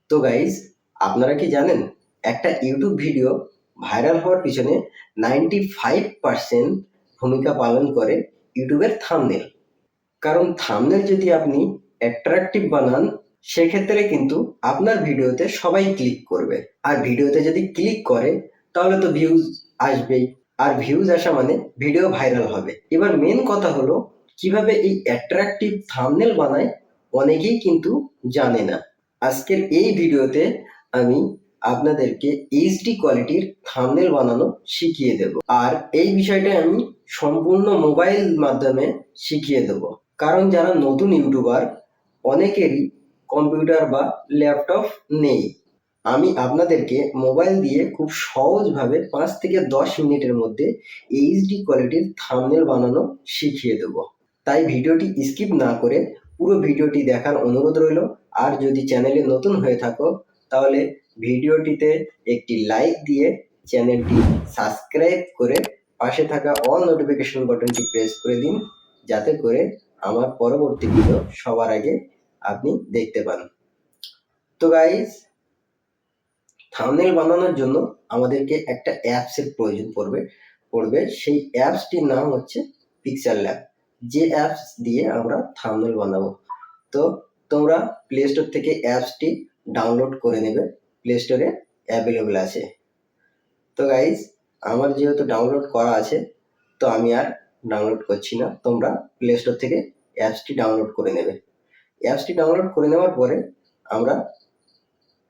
তো গাইজ, আপনারা কি জানেন একটা ইউটিউব ভিডিও ভাইরাল হওয়ার পিছনে 95% ভূমিকা পালন করে ইউটিউবের থাম্বনেল। কারণ থাম্বনেল যদি আপনি অ্যাট্রাকটিভ বানান, সেক্ষেত্রে কিন্তু আপনার ভিডিওতে সবাই ক্লিক করবে। আর ভিডিওতে যদি ক্লিক করে তাহলে তো ভিউজ আসবেই, আর ভিউজ আসা মানে ভিডিও ভাইরাল হবে। এবার মেন কথা হলো কিভাবে এই অ্যাট্রাকটিভ থাম্বনেল বানায়, অনেকেই কিন্তু জানে না। আজকের এই ভিডিওতে আমি আপনাদেরকে এইচডি কোয়ালিটির থাম্বনেল বানানো শিখিয়ে দেব, আর এই বিষয়টা আমি সম্পূর্ণ মোবাইল মাধ্যমে শিখিয়ে দেব। কারণ যারা নতুন ইউটিউবার, অনেকেরই কম্পিউটার বা ল্যাপটপ নেই। আমি আপনাদেরকে মোবাইল দিয়ে খুব সহজভাবে 5 থেকে 10 মিনিটের মধ্যে এইচডি কোয়ালিটির থাম্বনেল বানানো শিখিয়ে দেব। তাই ভিডিওটি স্কিপ না করে পুরো ভিডিওটি দেখার অনুরোধ রইল। আর যদি চ্যানেলে নতুন হয়ে থাকো তাহলে ভিডিওটিতে একটি লাইক দিয়ে চ্যানেলটি সাবস্ক্রাইব করে পাশে থাকা অল নোটিফিকেশন বাটনটি প্রেস করে দিন, যাতে করে আমার পরবর্তী ভিডিও সবার আগে আপনি দেখতে পান। তো গাইস, থাম্বনেল বানানোর জন্য আমাদেরকে একটা অ্যাপসের প্রয়োজন পড়বে। সেই অ্যাপসটির নাম হচ্ছে পিক্সেল ল্যাব, যে অ্যাপস দিয়ে আমরা থাম্বনেল বানাবো। তো তোমরা প্লে স্টোর থেকে অ্যাপসটি ডাউনলোড করে নেবে, প্লে স্টোরে অ্যাভেলেবল আছে। তো গাইজ, আমার যেহেতু ডাউনলোড করা আছে, তো আমি আর ডাউনলোড করছি না। তোমরা প্লে স্টোর থেকে অ্যাপসটি ডাউনলোড করে নেবে। অ্যাপসটি ডাউনলোড করে নেওয়ার পরে আমরা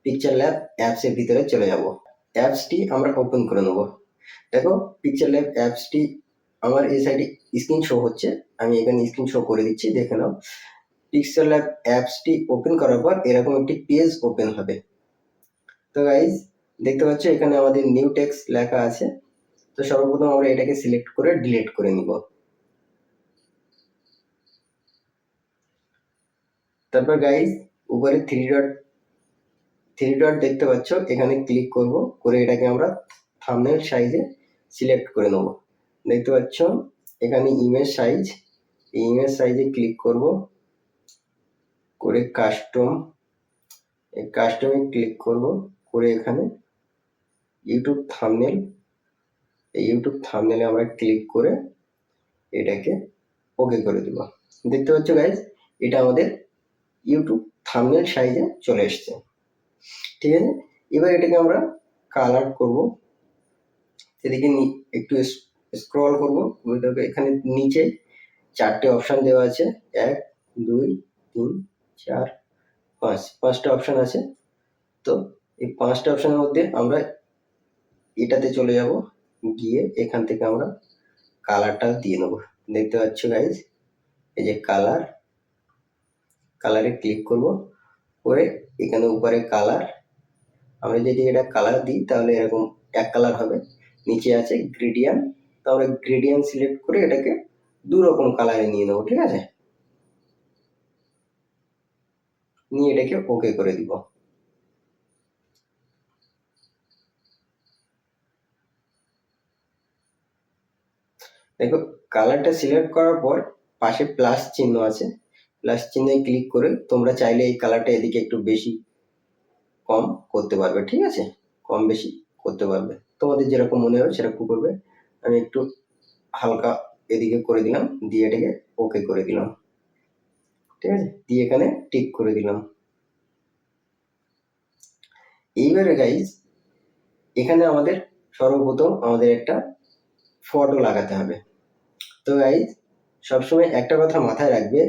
পিকচার ল্যাব অ্যাপসের ভিতরে চলে যাব। অ্যাপসটি আমরা ওপেন করে নেব। দেখো, পিকচার ল্যাব অ্যাপসটি আমার এই সাইডে স্ক্রিন শো হচ্ছে, আমি এখানে স্ক্রিন শো করে দিচ্ছি, দেখে নাও। পিক্সেল ল্যাব অ্যাপসটি ওপেন করার পর এরকম একটি পেজ ওপেন হবে। তো গাইজ, দেখতে পাচ্ছ এখানে আমাদের নিউ টেক্সট লেখা আছে। তো সর্বপ্রথম আমরা এটাকে সিলেক্ট করে ডিলিট করে নিব। তারপর গাইজ, উপরে থ্রি ডট দেখতে পাচ্ছ, এখানে ক্লিক করব, করে এটাকে আমরা থাম্বনেল সাইজে সিলেক্ট করে নেব। দেখতে পাচ্ছ এখানে ইমেজ সাইজ, এই ইমেজ সাইজে ক্লিক করব, করে কাস্টমে ক্লিক করব, করে এখানে ইউটিউব থাম্বনেল, এই ইউটিউব থাম্বনেলে আমরা ক্লিক করে এটাকে ওকে করে দেব। দেখতে পাচ্ছ গাইজ, এটা আমাদের ইউটিউব থাম্বনেল সাইজে চলে এসছে। ঠিক আছে, এবার এটাকে আমরা কালার করব। এদিকে একটু স্ক্রল করব, এখানে নিচে 4টে অপশন দেওয়া আছে, 1 2 3 4 5, 5টা অপশন আছে। তো এই 5টা অপশনের মধ্যে আমরা এটাতে চলে যাব, গিয়ে এখান থেকে আমরা কালারটা দিয়ে নেব। দেখতে পাচ্ছ গাইজ, এই যে কালারে ক্লিক করব, করে এখানে উপরে কালার, আমরা যদি এটা কালার দিই তাহলে এরকম এক কালার হবে। নিচে আছে গ্রেডিয়েন্ট, তো আমরা গ্রেডিয়েন্ট সিলেক্ট করে এটাকে 2 রকম কালারে নিয়ে নেবো। ঠিক আছে, নিয়ে এটাকে ওকে করে দিব। দেখো, কালারটা সিলেক্ট করার পর পাশে প্লাস চিহ্ন আছে, প্লাস চিহ্নে ক্লিক করে তোমরা চাইলে এই কালারটা এদিকে একটু বেশি কম করতে পারবে। ঠিক আছে, কম বেশি করতে পারবে, তোমাদের যেরকম মনে হয় সেরকম করবে। আমি একটু হালকা এদিকে করে দিলাম, দিয়ে এটাকে ওকে করে দিলাম। ঠিক আছে, দিয়ে এখানে টিক করে দিলাম। এইবারে গাইজ, এখানে আমাদের সর্বপ্রথম আমাদের একটা ফটো লাগাতে হবে। তো গাইজ, সবসময় একটা কথা মাথায় রাখবে,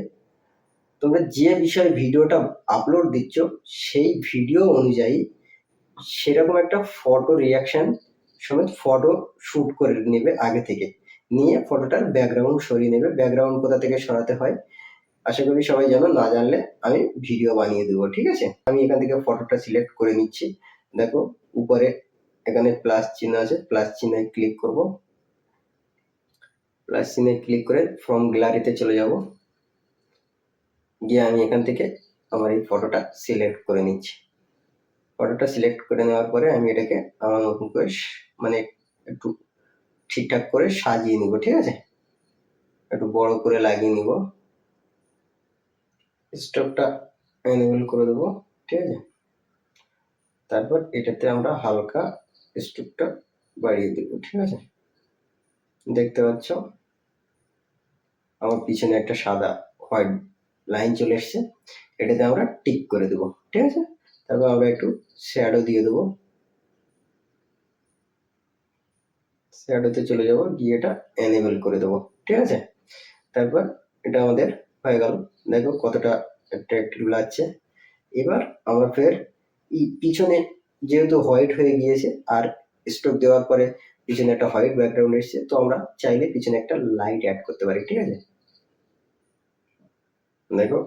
তোমরা যে বিষয়ে ভিডিওটা আপলোড দিচ্ছ সেই ভিডিও অনুযায়ী সেরকম একটা ফটো রিয়াকশন সমেত ফটো শুট করে নেবে আগে থেকে, নিয়ে ফটোটার ব্যাকগ্রাউন্ড সরিয়ে নেবে। ব্যাকগ্রাউন্ড কোথা থেকে সরাতে হয় আশা করি সবাই জানো, না জানলে আমি ভিডিও বানিয়ে দেবো। ঠিক আছে, আমি এখান থেকে ফটোটা সিলেক্ট করে নিচ্ছি। দেখো, উপরে এখানে প্লাস চিহ্ন আছে, প্লাস চিহ্নে ক্লিক করব, প্লাস চিহ্নে ক্লিক করে ফ্রম গ্যালারিতে চলে যাব, গিয়ে আমি এখান থেকে আমার এই ফটোটা সিলেক্ট করে নিচ্ছি। ফটোটা সিলেক্ট করে নেওয়ার পরে আমি এটাকে আমার মতন করে মানে একটু ঠিকঠাক করে সাজিয়ে নিব। ঠিক আছে, একটু বড় করে লাগিয়ে নিব, স্টকটা এনেবল করে দেবো। ঠিক আছে, তারপর এটাতে আমরা হালকা স্ট্রোকটা বাড়িয়ে দেবো, ঠিক আছে। দেখতে পাচ্ছ আমার পিছনে একটা সাদা হোয়াইট লাইন চলে এসছে, এটাতে আমরা টিক করে দেবো, ঠিক আছে। তারপর আমরা একটু শ্যাডো দিয়ে দেবো, শ্যাডোতে চলে যাব, গিয়ে এটা এনেবল করে দেবো, ঠিক আছে। তারপর এটা আমাদের হয়ে গেল, দেখো কতটা অ্যাট্রাক্টিভ লাগছে। এবার আমরা ফের এই পিছনে যেহেতু হোয়াইট হয়ে গিয়েছে আর স্ট্রোক দেওয়ার পরে পিছনে একটা হোয়াইট ব্যাকগ্রাউন্ড এসছে, তো আমরা চাইলে পিছনে একটা লাইট অ্যাড করতে পারি, ঠিক আছে। দেখো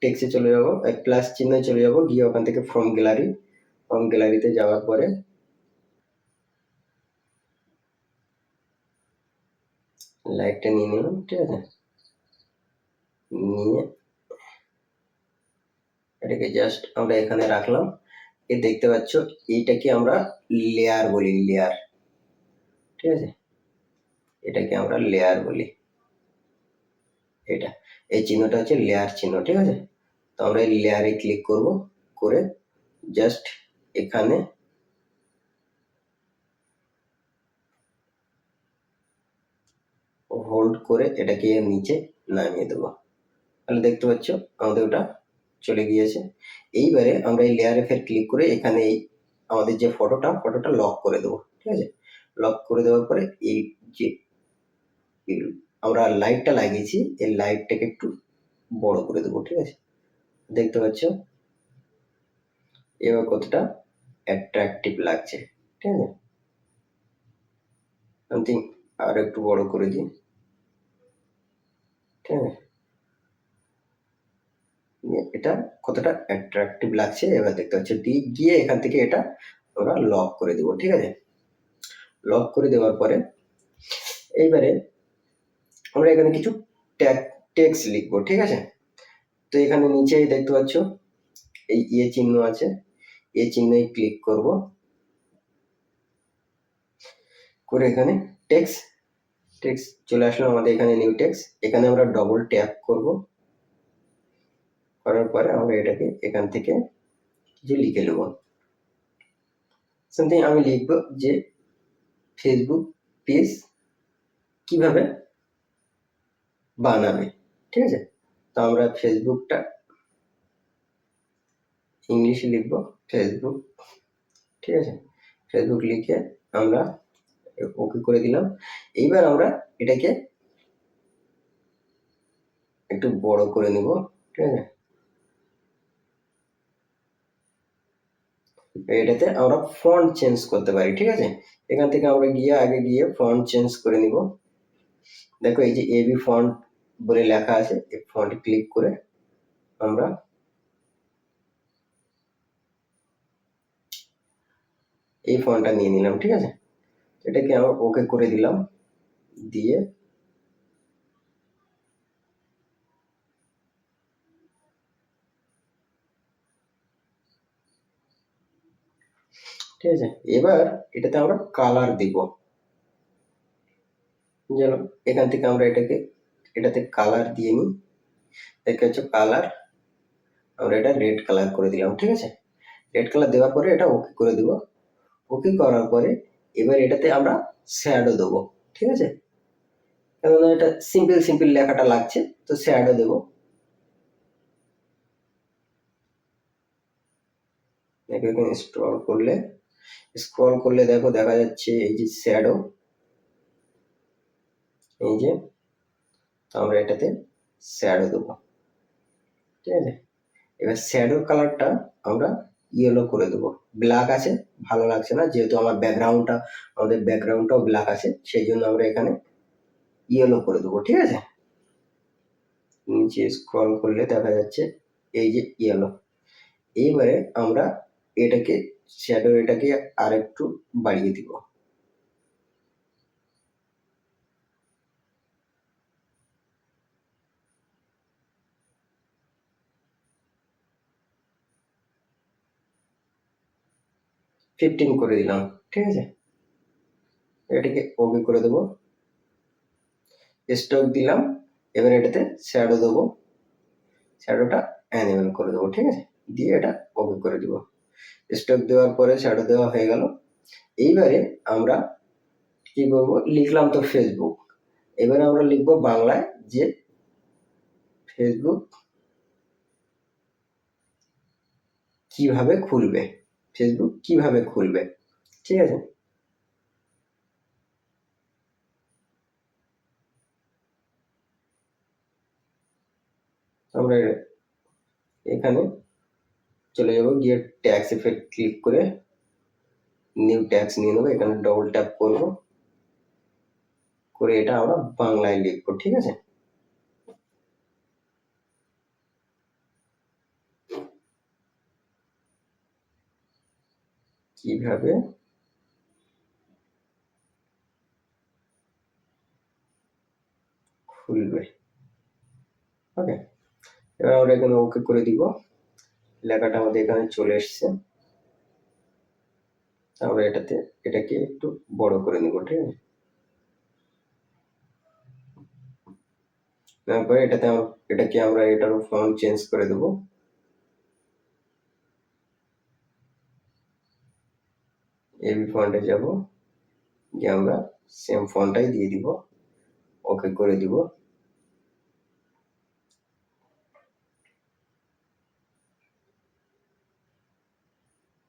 টেক্সটে চলে যাবো, প্লাস চিহ্নে চলে যাব, গিয়ে ওখান থেকে ফ্রম গ্যালারিতে যাওয়ার পরে লাইটটা নিয়ে নিলাম, ঠিক আছে। নিয়ে এটাকে জাস্ট আমরা এখানে রাখলাম। এ দেখতে পাচ্ছ এইটাকে আমরা লেয়ার বলি, লেয়ার, ঠিক আছে। এটাকে আমরা লেয়ার বলি, এটা এই চিহ্নটা হচ্ছে লেয়ার চিহ্ন, ঠিক আছে। তো আমরা এই লেয়ারে ক্লিক করব, করে জাস্ট এখানে হোল্ড করে এটাকে নিচে নামিয়ে দেবো, তাহলে দেখতে পাচ্ছ আমাদের ওটা চলে গিয়েছে। এইবারে আমরা এই লেয়ারে ফের ক্লিক করে এখানে এই আমাদের যে ফটোটা লক করে দেবো, ঠিক আছে। লক করে দেওয়ার পরে এই যে আমরা লাইটটা লাগিয়েছি এই লাইটটাকে একটু বড় করে দেবো, ঠিক আছে। দেখতে পাচ্ছ এবার কতটা অ্যাট্রাকটিভ লাগছে, ঠিক আছে। সামথিং আর একটু বড় করে দিই, ঠিক আছে। এটা কতটা অ্যাট্রাকটিভ লাগছে এবার দেখতে পাচ্ছ। গিয়ে এখান থেকে এটা আমরা লক করে দেবো, ঠিক আছে। লক করে দেওয়ার পরে এইবারে আমরা এখানে কিছু টেক্সট লিখবো, ঠিক আছে। তো এখানে নিচেই দেখতে পাচ্ছ এই চিহ্ন আছে, চিহ্নে ক্লিক করব, করে এখানে টেক্সট চলে আসলো আমাদের এখানে, নিউ টেক্সট। এখানে আমরা ডবল ট্যাপ করব, করার পরে আমরা এটাকে এখান থেকে কিছু লিখে নেব। সামথিং আমি লিখবো যে ফেসবুক পেজ কিভাবে বানাবে, ঠিক আছে। তো আমরা ফেসবুকটা ইংলিশে লিখবো, ফেসবুক, ঠিক আছে। ফেসবুক লিখে আমরা ওকে করে দিলাম। এইবার আমরা এটাকে একটু বড় করে নিব, ঠিক আছে। এটাতে আমরা ফন্ট চেঞ্জ করতে পারি, ঠিক আছে। এখান থেকে আমরা আগে গিয়ে ফন্ট চেঞ্জ করে নিব। দেখো এই যে এবি ফন্ট বলে লেখা আছে, এই ফন্ট ক্লিক করে আমরা এই ফন্টটা নিয়ে নিলাম, ঠিক আছে। এটাকে আমরা ওকে করে দিলাম, দিয়ে ঠিক আছে। এবার এটাতে আমরা কালার দিব, যেন এখান থেকে আমরা এটাতে কালার দিয়ে নিই। দেখতে হচ্ছে কালার, আমরা এটা রেড কালার করে দিলাম, ঠিক আছে। রেড কালার দেওয়ার পরে এটা ওকে করে দিব। ওকে করার পরে এবার এটাতে আমরা শ্যাডো দেবো, ঠিক আছে। কেননা এটা সিম্পল লেখাটা লাগছে, তো শ্যাডো দেবো। এখানে স্ক্রল করলে দেখো দেখা যাচ্ছে এই যে শ্যাডো, এই যে। তো আমরা এটাতে শ্যাডো দেবো, ঠিক আছে। এবার শ্যাডোর কালারটা আমরা ইয়েলো করে দেবো। ব্ল্যাক আছে, ভালো লাগছে না, যেহেতু আমাদের ব্যাকগ্রাউন্ডটাও ব্ল্যাক আছে, সেই জন্য আমরা এখানে ইয়েলো করে দেবো, ঠিক আছে। নিচে স্ক্রল করলে দেখা যাচ্ছে এই যে ইয়েলো। এইবারে আমরা এটাকে আর একটু বাড়িয়ে দিব। ফিফটিন করে দিলাম, ঠিক আছে। এটাকে ওকে করে দেবো, স্ট্রোক দিলাম। এবার এটাতে শ্যাডো দেবো, শ্যাডোটা অ্যানিমেল করে দেবো, ঠিক আছে। দিয়ে এটা ওকে করে দিব। স্ট্রোক দেওয়ার পরে শ্যাডো দেওয়া হয়ে গেল। এইবারে আমরা কি করবো, লিখলাম তো ফেসবুক, এবারে আমরা লিখবো বাংলায় যে ফেসবুক কিভাবে খুলবে, ফেসবুক কিভাবে খুলবে। ঠিক আছে, আমরা এখানে চলে যাব, গিয়ে ট্যাক্স এফেক্ট ক্লিক করে নিউ ট্যাক্স নিয়ে নেবো, এখানে ডবল ট্যাপ করব, করে এটা আমরা বাংলায় লিখবো। ঠিক আছে, কিভাবে খুলবে। ওকে, এবার আমরা এখানে ওকে করে দিব, লেখাটা আমাদের এখানে চলে এসছে। আমরা এটাকে একটু বড় করে নিব। ঠিক আছে, তারপরে এটাকে আমরা এটারও ফন্ট চেঞ্জ করে দেব। এবি ফন্টে যাব, গিয়ে আমরা সেম ফন্টটাই দিয়ে দিব, ওকে করে দিব।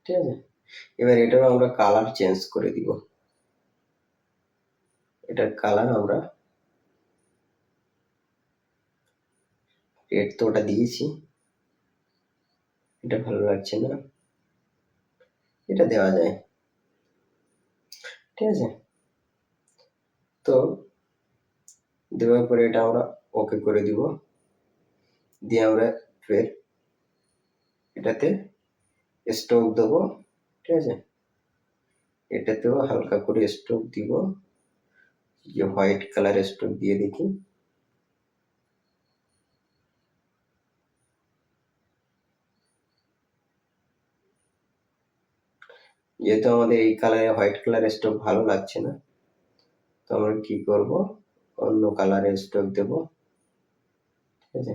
ঠিক আছে, এবার এটারও আমরা কালার চেঞ্জ করে দিব। এটার কালার আমরা রেড তো ওটা দিয়েছি, এটা ভালো লাগছে না, এটা দেওয়া যায়। ঠিক আছে, তো দেওয়ার পরে এটা আমরা ওকে করে দিব, দিয়ে আমরা ফের এটাতে স্ট্রোক দেবো। ঠিক আছে, এটাতেও হালকা করে স্ট্রোক দিব, যে হোয়াইট কালার স্ট্রোক দিয়ে দেখি। যেহেতু আমাদের এই কালারে হোয়াইট কালার স্ট্রোক ভালো লাগছে না, তো আমরা কি করব, অন্য কালারের স্ট্রোক দেব। ঠিক আছে,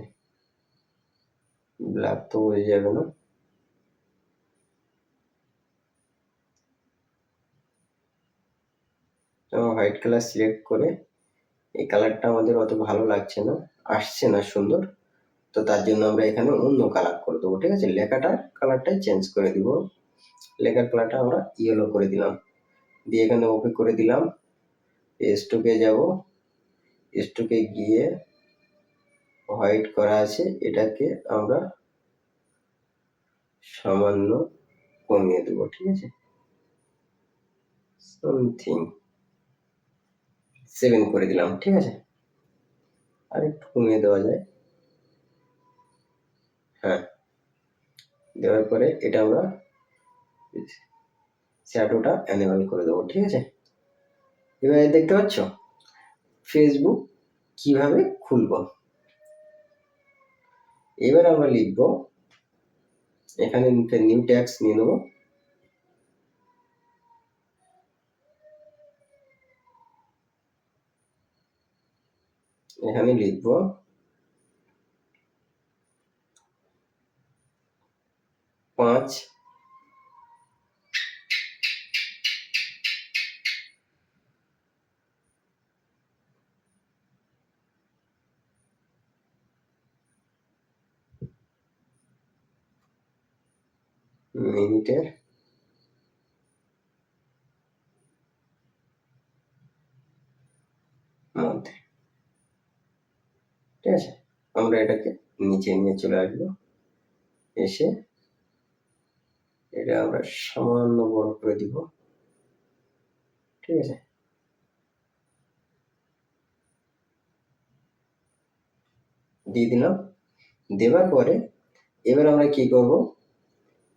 ব্ল্যাক তো হয়ে যাবে না, হোয়াইট কালার সিলেক্ট করে, এই কালারটা আমাদের অত ভালো লাগছে না, আসছে না সুন্দর, তো তার জন্য আমরা এখানে অন্য কালার করে দেবো। ঠিক আছে, লেখাটার কালারটাই চেঞ্জ করে দিব, লেখার কালারটা আমরা ইয়েলো করে দিলাম, দিয়ে এখানে ওকে করে দিলাম। স্ট্রোকে যাব, স্ট্রোকে গিয়ে হোয়াইট করা আছে, এটাকে আমরা সামান্য কমিয়ে দেবো। ঠিক আছে, সামথিং 7 করে দিলাম। ঠিক আছে, আর একটু কমিয়ে দেওয়া যায়। হ্যাঁ, দেওয়ার পরে এটা আমরা শ্যাডোটা এনেবল করে দেবো। ঠিক আছে, এবারে দেখতে পাচ্ছ ফেসবুক কিভাবে খুলবো। এবার আমরা লিখব, এখানে নিউ ট্যাক্স নিয়ে নেবো, এখানে লিখব 5 মিনিটের মধ্যে। ঠিক আছে, আমরা এটাকে নিচে নিয়ে চলে আসবো, এসে এটা আমরা সামান্য বড় করে দিব। ঠিক আছে, দিয়ে দিলাম। দেওয়ার পরে এবার আমরা কি করব,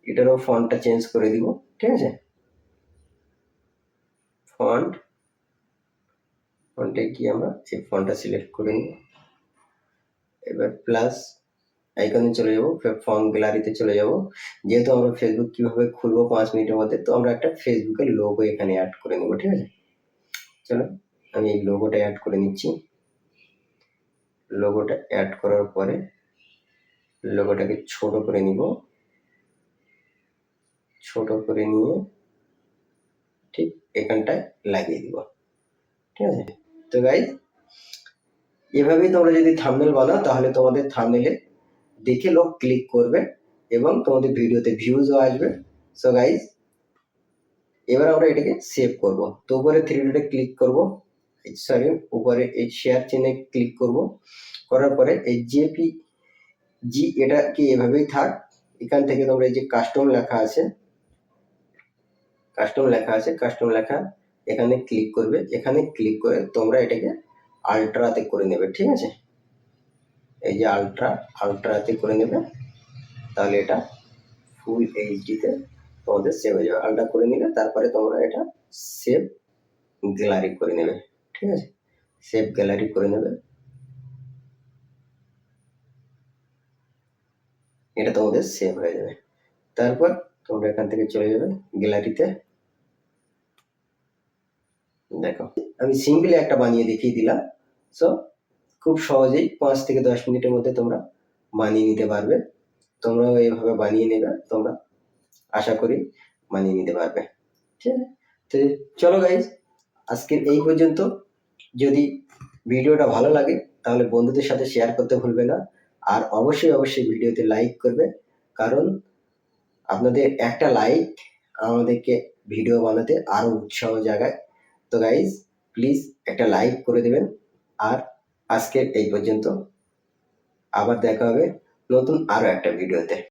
এটারও ফন্টটা চেঞ্জ করে দিব। ঠিক আছে, ফন্টে গিয়ে আমরা এই ফন্টটা সিলেক্ট করে নিব, এবার প্লাস আইকনে চলে যাব, ফর্ম গ্যালারিতে চলে যাব। যেহেতু আমরা ফেসবুক কিভাবে খুলবো 5 মিনিটের মধ্যে, তো আমরা একটা ফেসবুকের লোগো এখানে অ্যাড করে নেব। ঠিক আছে, চলো আমি এই লোগোটা অ্যাড করে নিচ্ছি। লোগোটা অ্যাড করার পরে লোগোটাকে ছোট করে নিব, ছোট করে নিয়ে ঠিক এখানটায় লাগিয়ে দিব। ঠিক আছে? তো গাইজ এভাবেই তোমরা যদি থাম্বনেল বানাও তাহলে তোমাদের থাম্বনেলে দেখে লোক ক্লিক করবে এবং তোমাদের ভিডিওতে ভিউজও আসবে। সো গাইজ এবার আমরা এটাকে সেভ করব। তো উপরে থ্রি ডটে ক্লিক করব, সরি উপরে এই শেয়ার চেনে ক্লিক করব, করার পরে এই জেপিজি এটা কি এভাবেই থাক। এখান থেকে তোমরা এই যে কাস্টম লেখা আছে, কাস্টম লেখা এখানে ক্লিক করবে। এখানে ক্লিক করে তোমরা এটাকে আলট্রাতে করে নেবে। ঠিক আছে? এই যে আলট্রাতে করে নেবে, তাহলে এটা ফুল এইচডিতে তোমাদের সেভ হয়ে যাবে। আলট্রা করে নিলে তারপরে তোমরা এটা সেভ গ্যালারি করে নেবে। ঠিক আছে? সেভ গ্যালারি করে নেবে, এটা তোমাদের সেভ হয়ে যাবে। তারপর তোমরা এখান থেকে চলে যাবে গ্যালারিতে। দেখো আমি সিম্পলি একটা বানিয়ে দেখিয়ে দিলাম। সো খুব সহজেই 5 থেকে 10 মিনিটের মধ্যে তোমরা বানিয়ে নিতে পারবে। তোমরাও এইভাবে বানিয়ে নেবে, তোমরা আশা করি বানিয়ে নিতে পারবে। ঠিক আছে? তো চলো গাইজ আজকের এই পর্যন্ত। যদি ভিডিওটা ভালো লাগে তাহলে বন্ধুদের সাথে শেয়ার করতে ভুলবে না, আর অবশ্যই ভিডিওতে লাইক করবে, কারণ আপনাদের একটা লাইক আমাদেরকে ভিডিও বানাতে আরো উৎসাহ জাগায়। তো গাইজ প্লিজ একটা লাইক করে দেবেন। আর আজকের এই পর্যন্ত, আবার দেখা হবে নতুন আরো একটা ভিডিওতে।